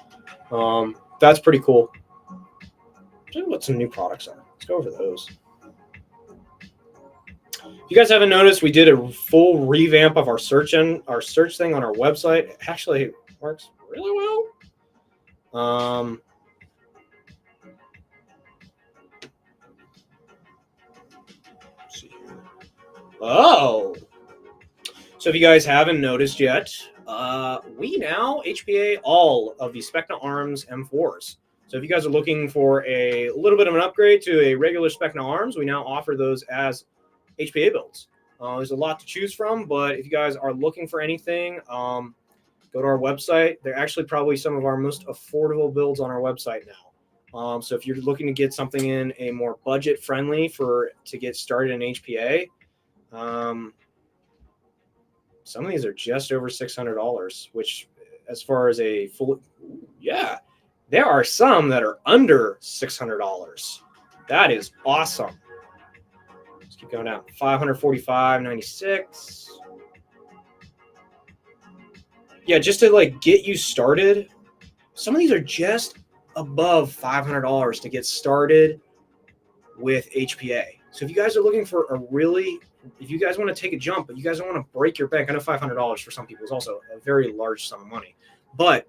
That's pretty cool. Let's see what some new products are. Let's go over those. If you guys haven't noticed, we did a full revamp of our search thing on our website. It actually works really well. Let's see here. Oh, so if you guys haven't noticed yet, we now HPA all of the Specna Arms M4s. So if you guys are looking for a little bit of an upgrade to a regular Specna Arms, we now offer those as HPA builds. There's a lot to choose from, but if you guys are looking for anything, go to our website. They're actually probably some of our most affordable builds on our website now. So if you're looking to get something in a more budget friendly to get started in HPA, some of these are just over $600, which as far as a full, yeah, there are some that are under $600. That is awesome. Let's keep going down. $545.96. Yeah, just to get you started. Some of these are just above $500 to get started with HPA. So if you guys are looking for if you guys want to take a jump, but you guys don't want to break your bank, I know $500 for some people is also a very large sum of money. But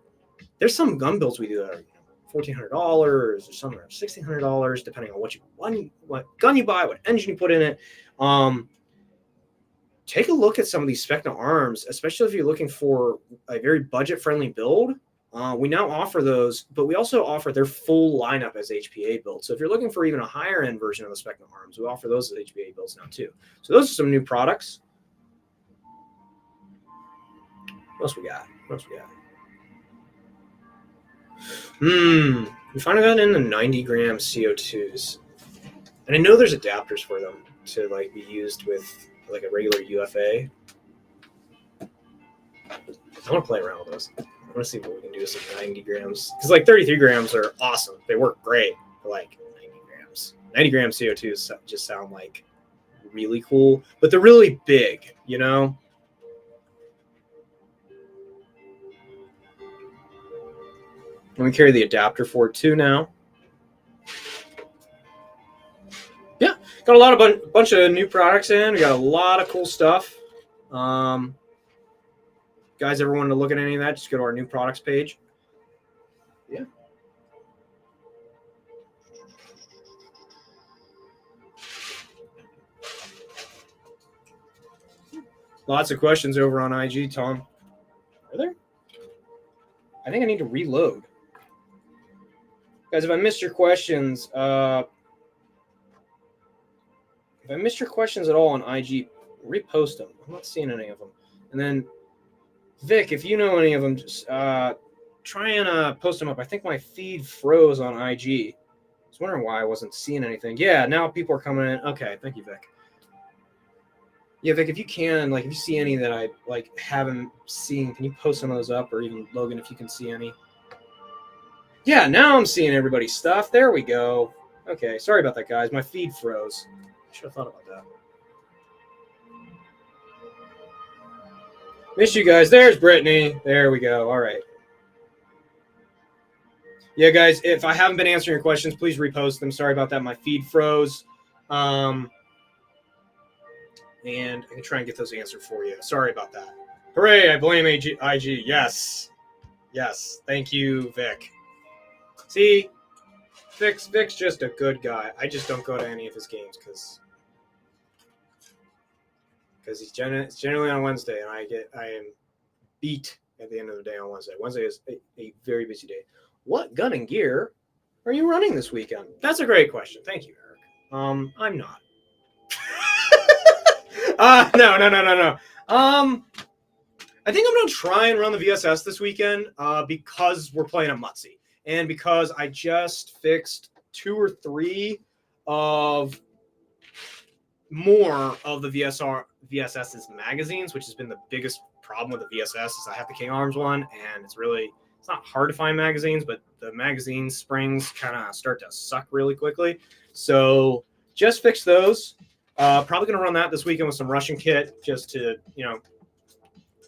there's some gun builds we do that are $1,400 or some are $1,600, depending on what gun you buy, what engine you put in it. Take a look at some of these Specna Arms, especially if you're looking for a very budget-friendly build. We now offer those, but we also offer their full lineup as HPA builds. So if you're looking for even a higher end version of the Specna Arms, we offer those as HPA builds now too. So those are some new products. What else we got? We finally got in the 90-gram CO2s. And I know there's adapters for them to be used with a regular UFA. I want to play around with those. I want to see what we can do with some 90 grams. Because 33 grams are awesome. They work great for 90 grams. 90 gram CO2s just sound really cool. But they're really big, And we carry the adapter for it too now. Yeah, got a bunch of new products in. We got a lot of cool stuff. Guys ever wanted to look at any of that, just go to our new products page. Yeah. Lots of questions over on IG, Tom. Are there? I think I need to reload. Guys, if I missed your questions, at all on IG, repost them. I'm not seeing any of them. And then Vic, if you know any of them, just try and post them up. I think my feed froze on IG. I was wondering why I wasn't seeing anything. Yeah, now people are coming in. Okay, thank you, Vic. Yeah, Vic, if you can, if you see any that I haven't seen, can you post some of those up? Or even Logan, if you can see any. Yeah, now I'm seeing everybody's stuff. There we go. Okay, sorry about that, guys. My feed froze. I should have thought about that. Miss you guys. There's Brittany. There we go. All right. Yeah, guys, if I haven't been answering your questions, please repost them. Sorry about that. My feed froze. and I can try and get those answered for you. Sorry about that. Hooray! I blame IG. Yes. Thank you, Vic. See, Vic's just a good guy. I just don't go to any of his games because it's generally on Wednesday, and I am beat at the end of the day on Wednesday. Wednesday is a very busy day. What gun and gear are you running this weekend? That's a great question. Thank you, Eric. I'm not. No. I think I'm gonna try and run the VSS this weekend because we're playing at Mutsy, and because I just fixed 2 or 3 of more of the VSS's magazines, which has been the biggest problem with the VSS. Is I have the King Arms one, and it's not hard to find magazines, but the magazine springs kind of start to suck really quickly. So just fixed those. Probably gonna run that this weekend with some Russian kit just to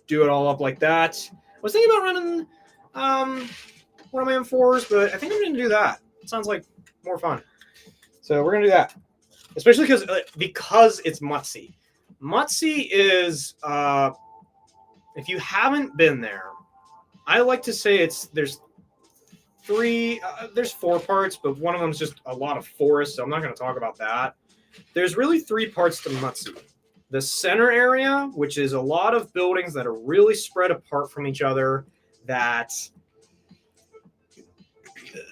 do it all up like that. I was thinking about running one of my M4s, but I think I'm gonna do that. It sounds like more fun. So we're gonna do that. Especially because it's Mutsy. Mutsy is, if you haven't been there, I like to say there's 4 parts, but one of them is just a lot of forest, so I'm not going to talk about that. There's really 3 parts to Mutsy. The center area, which is a lot of buildings that are really spread apart from each other, that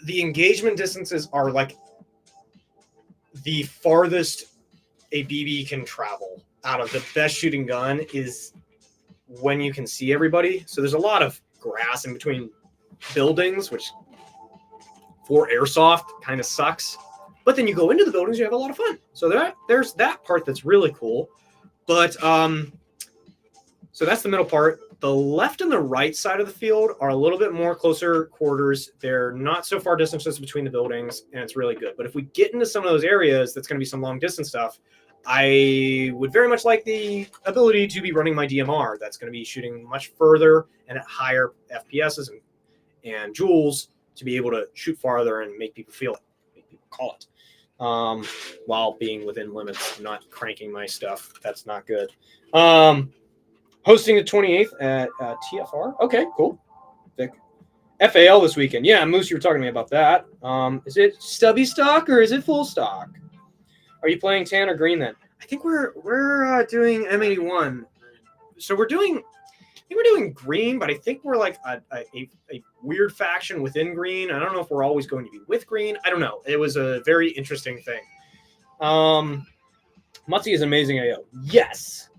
the engagement distances are like the farthest a BB can travel out of the best shooting gun is when you can see everybody. So there's a lot of grass in between buildings, which for Airsoft kind of sucks. But then you go into the buildings, you have a lot of fun. So there's that part that's really cool. But so that's the middle part. The left and the right side of the field are a little bit more closer quarters. They're not so far distances between the buildings, and it's really good. But if we get into some of those areas, that's going to be some long distance stuff. I would very much like the ability to be running my DMR. That's going to be shooting much further and at higher FPSs and joules to be able to shoot farther and make people feel it, make people call it, while being within limits, not cranking my stuff. That's not good. Hosting the 28th at TFR. Okay, cool. Vic. FAL this weekend. Yeah, Moose, you were talking to me about that. Is it stubby stock or is it full stock? Are you playing tan or green then? I think we're doing M81. So we're doing green, but I think we're like a weird faction within green. I don't know if we're always going to be with green. I don't know. It was a very interesting thing. Mutsy is amazing AO. Yes.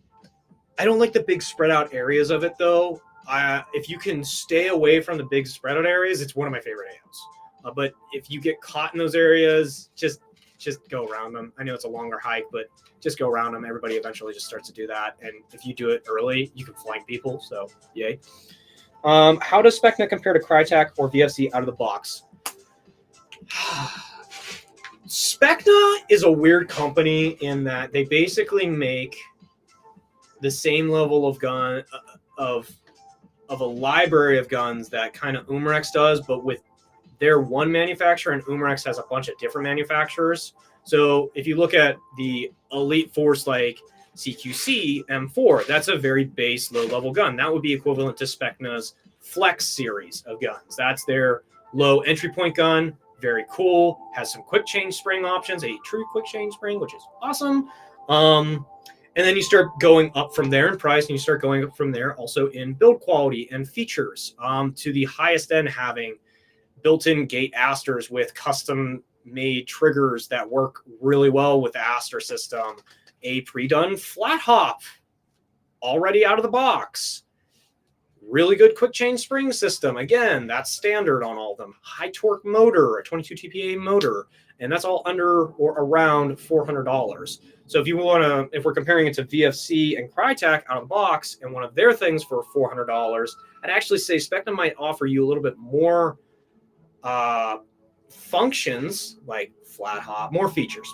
I don't like the big spread out areas of it though. If you can stay away from the big spread out areas, it's one of my favorite AOs. But if you get caught in those areas, just go around them. I know it's a longer hike, but just go around them. Everybody eventually just starts to do that. And if you do it early, you can flank people. So yay. How does Specna compare to Crytek or VFC out of the box? Specna is a weird company in that they basically make the same level of gun of a library of guns that kind of Umarex does, but with their one manufacturer, and Umarex has a bunch of different manufacturers. So if you look at the Elite Force like CQC M4, that's a very base low-level gun. That would be equivalent to Specna's Flex series of guns. That's their low entry point gun. Very cool. Has some quick change spring options, a true quick change spring, which is awesome. And then you start going up from there in price, and you start going up from there also in build quality and features, to the highest end having built-in gate asters with custom-made triggers that work really well with the aster system, a pre-done flat hop already out of the box, really good quick change spring system. Again, that's standard on all of them. High torque motor, a 22 TPA motor, and that's all under or around $400. So if we're comparing it to VFC and Crytek out of the box and one of their things for $400, I'd actually say Specna might offer you a little bit more functions like flat hop, more features,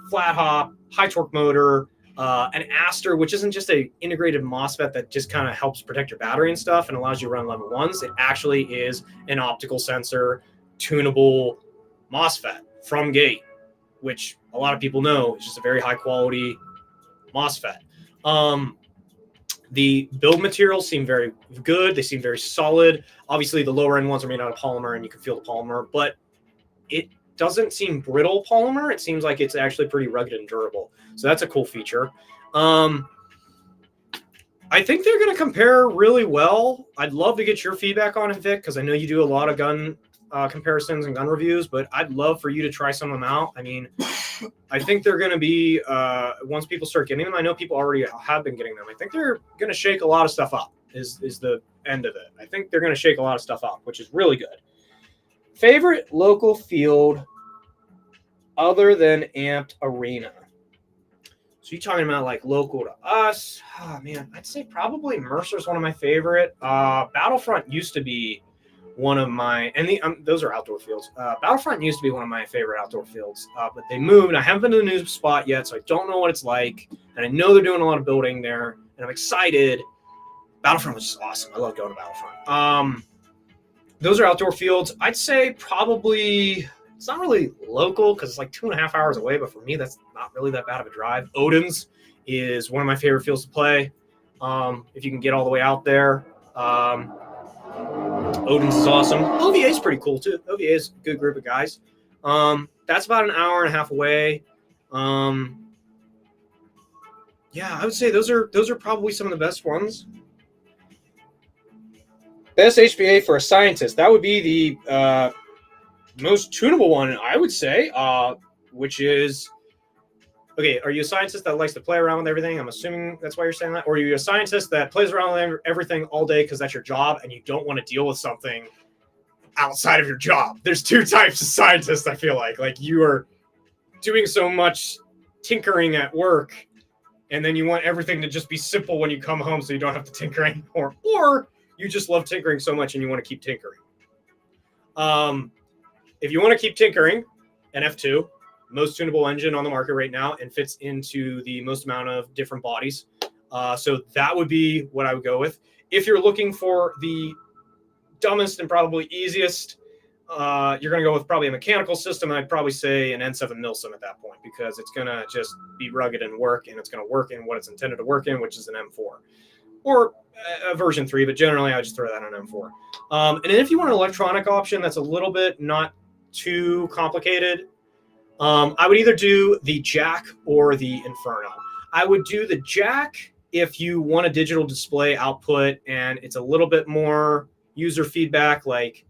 flat hop, high torque motor, an aster, which isn't just a integrated MOSFET that just kind of helps protect your battery and stuff and allows you to run level ones. It actually is an optical sensor tunable MOSFET from gate, which a lot of people know is just a very high quality MOSFET. The build materials seem very good. They seem very solid. Obviously, the lower end ones are made out of polymer, and you can feel the polymer, but it doesn't seem brittle polymer. It seems like it's actually pretty rugged and durable. So that's a cool feature. I think they're going to compare really well. I'd love to get your feedback on it, Vic, because I know you do a lot of gun comparisons and gun reviews, but I'd love for you to try some of them out. I mean, I think they're going to be, once people start getting them, I know people already have been getting them. I think they're going to shake a lot of stuff up is the end of it. I think they're going to shake a lot of stuff up, which is really good. Favorite local field other than Amped Arena? So you're talking about like local to us? Oh, man, I'd say probably Mercer's one of my favorite. Battlefront used to be one of my, and those are outdoor fields. Battlefront used to be one of my favorite outdoor fields, but they moved. I haven't been to the new spot yet, so I don't know what it's like. And I know they're doing a lot of building there, and I'm excited. Battlefront was just awesome. I love going to Battlefront. Those are outdoor fields. I'd say probably, it's not really local because it's like 2.5 hours away, but for me, that's not really that bad of a drive. Odin's is one of my favorite fields to play. If you can get all the way out there. Odin's is awesome. OVA is pretty cool too. OVA is a good group of guys. That's about an hour and a half away. Yeah, I would say those are probably some of the best ones. Best HPA for a scientist. That would be the most tunable one, I would say, which is, okay, are you a scientist that likes to play around with everything? I'm assuming that's why you're saying that. Or are you a scientist that plays around with everything all day because that's your job and you don't want to deal with something outside of your job? There's two types of scientists, I feel like. Like, you are doing so much tinkering at work, and then you want everything to just be simple when you come home so you don't have to tinker anymore. Or you just love tinkering so much and you want to keep tinkering. If you want to keep tinkering, an F2, most tunable engine on the market right now, and fits into the most amount of different bodies. So that would be what I would go with. If you're looking for the dumbest and probably easiest, you're going to go with probably a mechanical system. I'd probably say an N7 Milsim at that point, because it's going to just be rugged and work, and it's going to work in what it's intended to work in, which is an M4. Or a version 3, but generally I just throw that on M4. And then if you want an electronic option that's a little bit not too complicated, I would either do the Jack or the Inferno. I would do the Jack if you want a digital display output and it's a little bit more user feedback, like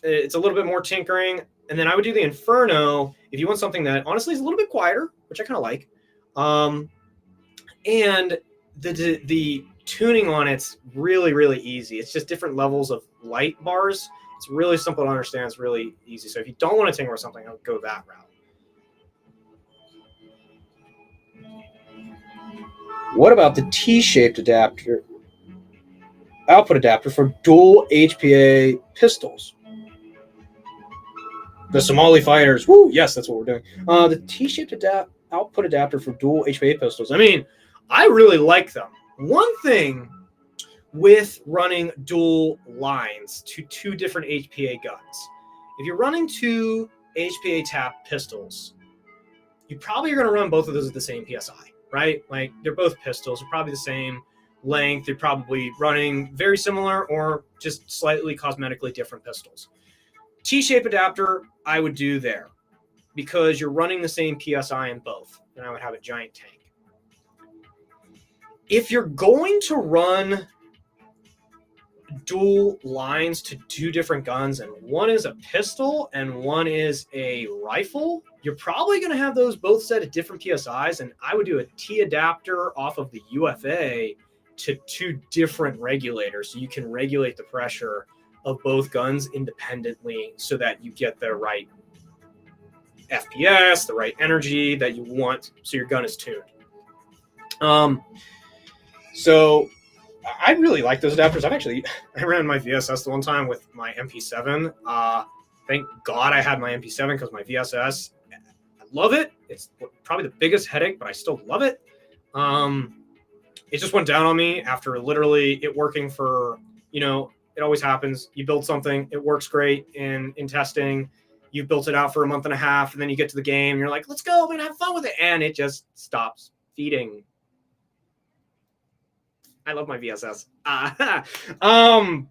it's a little bit more tinkering. And then I would do the Inferno if you want something that honestly is a little bit quieter, which I kind of like. And the tuning on it's really, really easy. It's just different levels of light bars. It's really simple to understand. It's really easy. So if you don't want to tinker with something, I'll go that route. What about the T-shaped adapter, output adapter for dual HPA pistols? The Somali fighters. Woo, yes, that's what we're doing. The T-shaped output adapter for dual HPA pistols. I mean, I really like them. One thing with running dual lines to two different HPA guns, if you're running two HPA tap pistols, you probably are going to run both of those at the same PSI, right? Like, they're both pistols. They're probably the same length. They're probably running very similar or just slightly cosmetically different pistols. T-shape adapter, I would do there because you're running the same PSI in both, and I would have a giant tank. If you're going to run dual lines to two different guns, and one is a pistol and one is a rifle, you're probably going to have those both set at different PSIs, and I would do a T adapter off of the UFA to two different regulators so you can regulate the pressure of both guns independently so that you get the right FPS, the right energy that you want, so your gun is tuned. So I really like those adapters. I ran my VSS the one time with my MP7. Thank God I had my MP7 because my VSS, I love it. It's probably the biggest headache, but I still love it. It just went down on me after literally it working for, it always happens. You build something, it works great in testing. you've built it out for a month and a half, and then you get to the game, and you're like, let's go, man, have fun with it. And it just stops feeding. I love my VSS.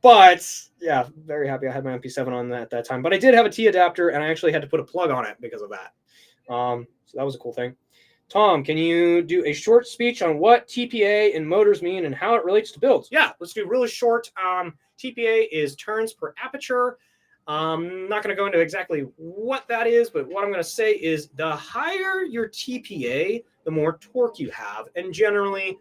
But yeah, very happy I had my MP7 on that at that time. But I did have a T adapter, and I actually had to put a plug on it because of that. So that was a cool thing. Tom, can you do a short speech on what TPA and motors mean and how it relates to builds? Yeah, let's do really short. TPA is turns per aperture. I'm not going to go into exactly what that is, but what I'm going to say is the higher your TPA, the more torque you have. And generally,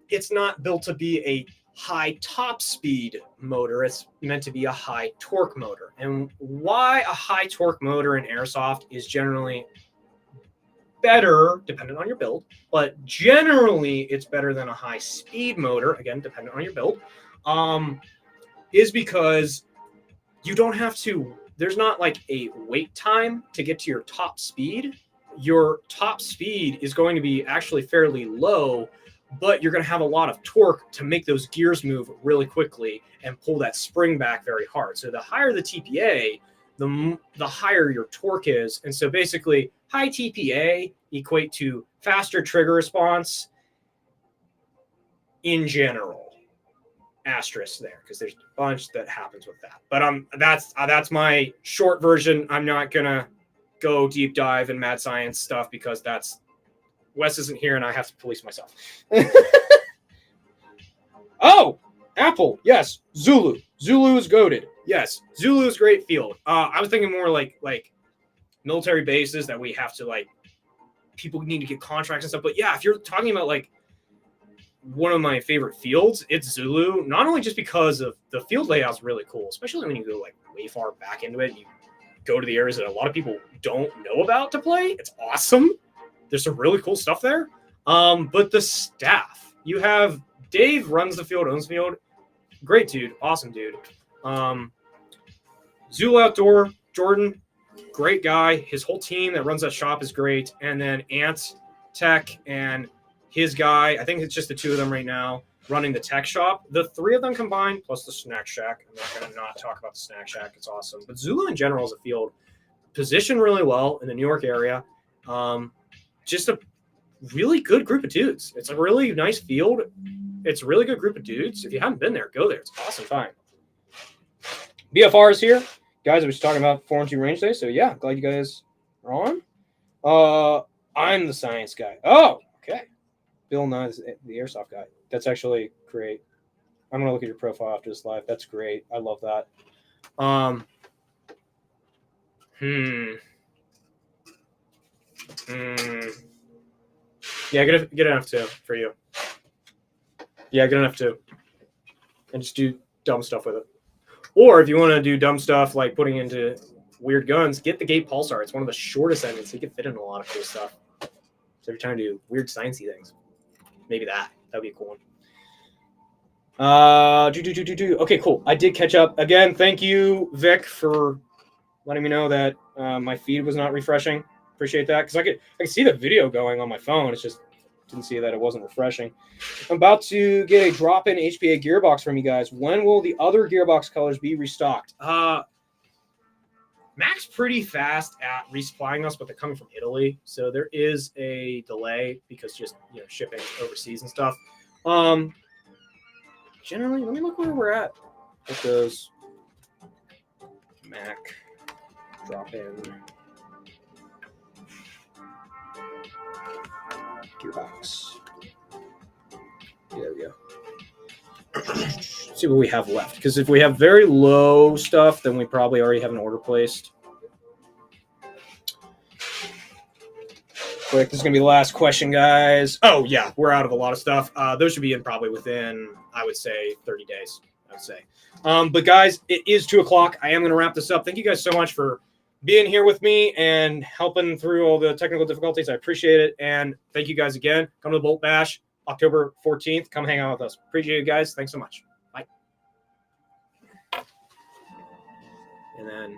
it's not built to be a high top speed motor. It's meant to be a high torque motor. And why a high torque motor in Airsoft is generally better, dependent on your build, but generally it's better than a high speed motor, again, dependent on your build, is because you don't have to, there's not like a wait time to get to your top speed. Your top speed is going to be actually fairly low, but you're going to have a lot of torque to make those gears move really quickly and pull that spring back very hard. So the higher the TPA, the higher your torque is. And so basically high TPA equate to faster trigger response in general. Asterisk there, because there's a bunch that happens with that. But that's my short version. I'm not going to go deep dive in mad science stuff because that's Wes isn't here and I have to police myself. Oh, Apple. Yes. Zulu. Zulu is goated. Yes. Zulu is great field. I was thinking more like military bases that we have to like, people need to get contracts and stuff. But yeah, if you're talking about like one of my favorite fields, it's Zulu. Not only just because of the field layout's really cool, especially when you go like way far back into it, and you go to the areas that a lot of people don't know about to play. It's awesome. There's some really cool stuff there. But the staff, you have Dave runs the field, owns the field. Great dude. Awesome dude. Zulu Outdoor, Jordan, great guy. His whole team that runs that shop is great. And then Ant Tech and his guy, I think it's just the two of them right now, running the tech shop. The three of them combined, plus the snack shack. I'm not going to not talk about the snack shack. It's awesome. But Zulu in general is a field positioned really well in the New York area. Just a really good group of dudes. It's a really nice field. It's a really good group of dudes. If you haven't been there, go there. It's an awesome time. BFR is here. Guys, I was talking about 4-2 range day. So yeah, glad you guys are on. I'm the science guy. Oh, okay. Bill Nye is the Airsoft guy. That's actually great. I'm going to look at your profile after this live. That's great. I love that. Yeah, get an F2 for you. Yeah, get an F2. And just do dumb stuff with it. Or if you want to do dumb stuff like putting into weird guns, get the Gate Pulsar. It's one of the shortest endings, so you can fit in a lot of cool stuff. So if you're trying to do weird sciencey things, maybe that'd be a cool one. Okay, cool. I did catch up. Again, thank you, Vic, for letting me know that my feed was not refreshing. Appreciate that, because I could see the video going on my phone. It's just didn't see that it wasn't refreshing. I'm about to get a drop-in HPA gearbox from you guys. When will the other gearbox colors be restocked? Mac's pretty fast at resupplying us, but they're coming from Italy, so there is a delay because just shipping overseas and stuff. Generally, let me look where we're at with those Mac drop-in gearbox. There we go. Let's see what we have left, because if we have very low stuff, then we probably already have an order placed. Quick, this is gonna be the last question, guys. Oh yeah, we're out of a lot of stuff. Those should be in probably within, I would say, 30 days. I would say. But guys, it is 2:00. I am gonna wrap this up. Thank you guys so much for being here with me and helping through all the technical difficulties. I appreciate it. And thank you guys again. Come to the Bolt Bash, October 14th. Come hang out with us. Appreciate you guys. Thanks so much. Bye. And then